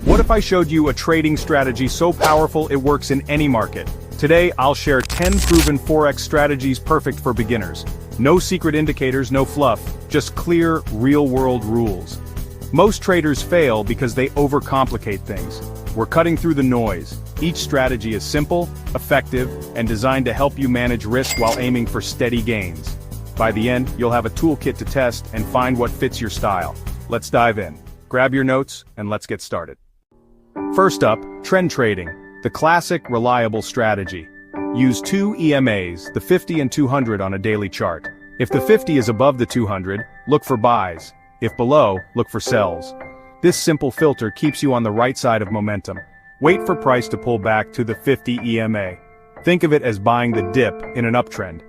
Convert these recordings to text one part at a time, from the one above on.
What if I showed you a trading strategy so powerful it works in any market? Today, I'll share 10 proven Forex strategies perfect for beginners. No secret indicators, no fluff, just clear, real-world rules. Most traders fail because they overcomplicate things. We're cutting through the noise. Each strategy is simple, effective, and designed to help you manage risk while aiming for steady gains. By the end, you'll have a toolkit to test and find what fits your style. Let's dive in. Grab your notes, and let's get started. First up, trend trading, the classic, reliable strategy. Use two EMAs, the 50 and 200 on a daily chart. If the 50 is above the 200, look for buys. If below, look for sells. This simple filter keeps you on the right side of momentum. Wait for price to pull back to the 50 EMA. Think of it as buying the dip in an uptrend.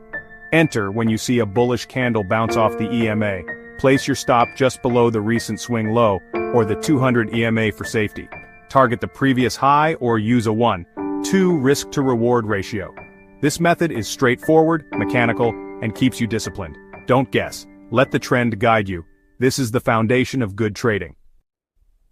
Enter when you see a bullish candle bounce off the EMA. Place your stop just below the recent swing low, or the 200 EMA for safety. Target the previous high or use a 1:2 risk-to-reward ratio. This method is straightforward, mechanical, and keeps you disciplined. Don't guess. Let the trend guide you. This is the foundation of good trading.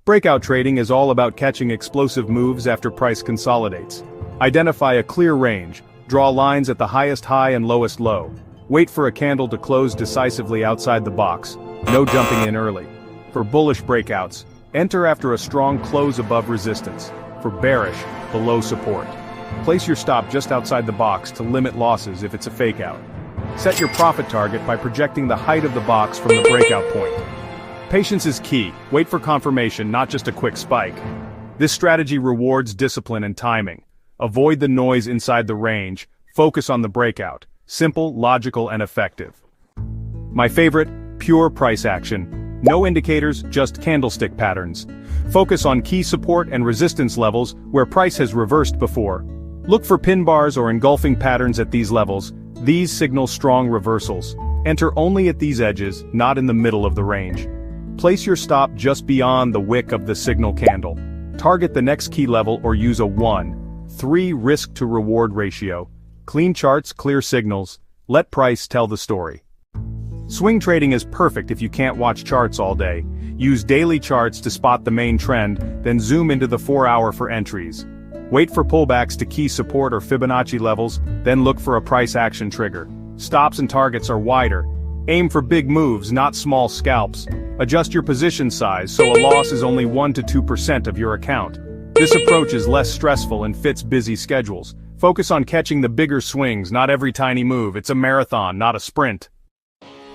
Breakout trading is all about catching explosive moves after price consolidates. Identify a clear range. Draw lines at the highest high and lowest low. Wait for a candle to close decisively outside the box. No jumping in early. For bullish breakouts, enter after a strong close above resistance. For bearish, below support. Place your stop just outside the box to limit losses if it's a fakeout. Set your profit target by projecting the height of the box from the breakout point. Patience is key. Wait for confirmation, not just a quick spike. This strategy rewards discipline and timing. Avoid the noise inside the range. Focus on the breakout. Simple, logical, and effective. My favorite, pure price action. No indicators, just candlestick patterns. Focus on key support and resistance levels where price has reversed before. Look for pin bars or engulfing patterns at these levels. These signal strong reversals. Enter only at these edges, not in the middle of the range. Place your stop just beyond the wick of the signal candle. Target the next key level or use a 1:3 risk-to-reward ratio. Clean charts, clear signals. Let price tell the story. Swing trading is perfect if you can't watch charts all day. Use daily charts to spot the main trend, then zoom into the 4-hour for entries. Wait for pullbacks to key support or Fibonacci levels, then look for a price action trigger. Stops and targets are wider. Aim for big moves, not small scalps. Adjust your position size so a loss is only 1 to 2% of your account. This approach is less stressful and fits busy schedules. Focus on catching the bigger swings, not every tiny move. It's a marathon, not a sprint.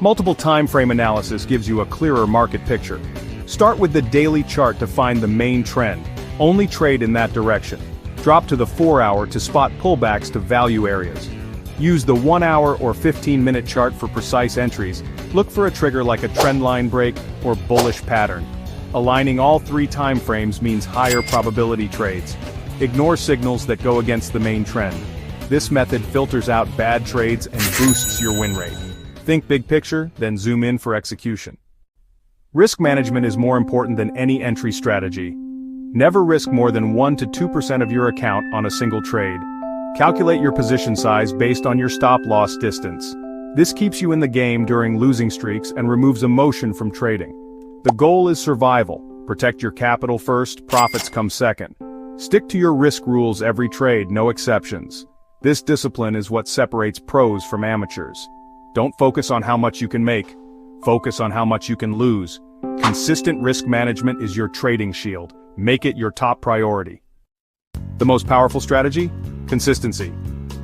Multiple time frame analysis gives you a clearer market picture. Start with the daily chart to find the main trend. Only trade in that direction. Drop to the 4-hour to spot pullbacks to value areas. Use the 1-hour or 15-minute chart for precise entries. Look for a trigger like a trendline break or bullish pattern. Aligning all three time frames means higher probability trades. Ignore signals that go against the main trend. This method filters out bad trades and boosts your win rate. Think big picture, then zoom in for execution. Risk management is more important than any entry strategy. Never risk more than 1 to 2% of your account on a single trade. Calculate your position size based on your stop-loss distance. This keeps you in the game during losing streaks and removes emotion from trading. The goal is survival. Protect your capital first, profits come second. Stick to your risk rules every trade, no exceptions. This discipline is what separates pros from amateurs. Don't focus on how much you can make. Focus on how much you can lose. Consistent risk management is your trading shield. Make it your top priority. The most powerful strategy? Consistency.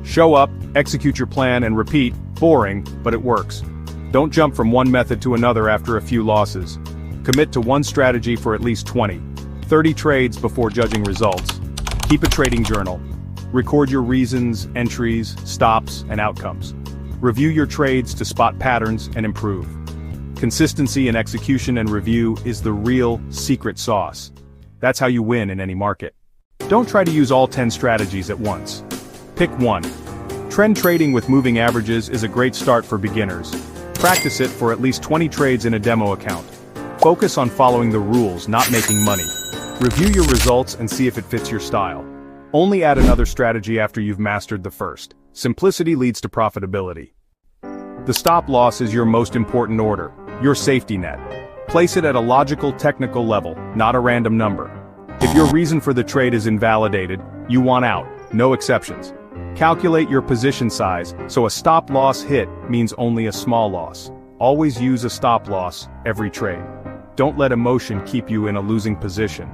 Show up, execute your plan, and repeat. Boring, but it works. Don't jump from one method to another after a few losses. Commit to one strategy for at least 20-30 trades before judging results. Keep a trading journal. Record your reasons, entries, stops, and outcomes. Review your trades to spot patterns and improve. Consistency in execution and review is the real secret sauce. That's how you win in any market. Don't try to use all 10 strategies at once. Pick one. Trend trading with moving averages is a great start for beginners. Practice it for at least 20 trades in a demo account. Focus on following the rules, not making money. Review your results and see if it fits your style. Only add another strategy after you've mastered the first. Simplicity leads to profitability. The stop loss is your most important order, your safety net. Place it at a logical, technical level, not a random number. If If your reason for the trade is invalidated, you want out, no exceptions. Calculate your position size, so a stop loss hit means only a small loss. Always use a stop loss every trade. Don't let emotion keep you in a losing position.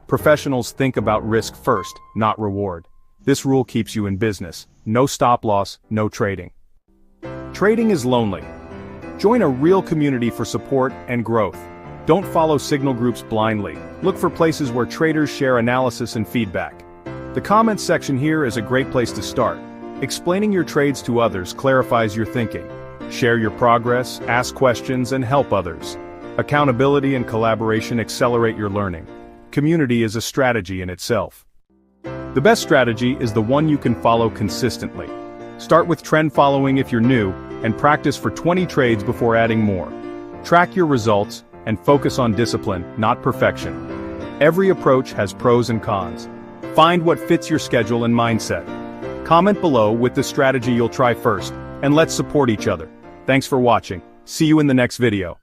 Professionals think about risk first, not reward. This rule keeps you in business. No stop loss, no trading. Trading is lonely. Join a real community for support and growth. Don't follow signal groups blindly. Look for places where traders share analysis and feedback. The comments section here is a great place to start. Explaining your trades to others clarifies your thinking. Share your progress, ask questions, and help others. Accountability and collaboration accelerate your learning. Community is a strategy in itself. The best strategy is the one you can follow consistently. Start with trend following if you're new, and practice for 20 trades before adding more. Track your results, and focus on discipline, not perfection. Every approach has pros and cons. Find what fits your schedule and mindset. Comment below with the strategy you'll try first, and let's support each other. Thanks for watching. See you in the next video.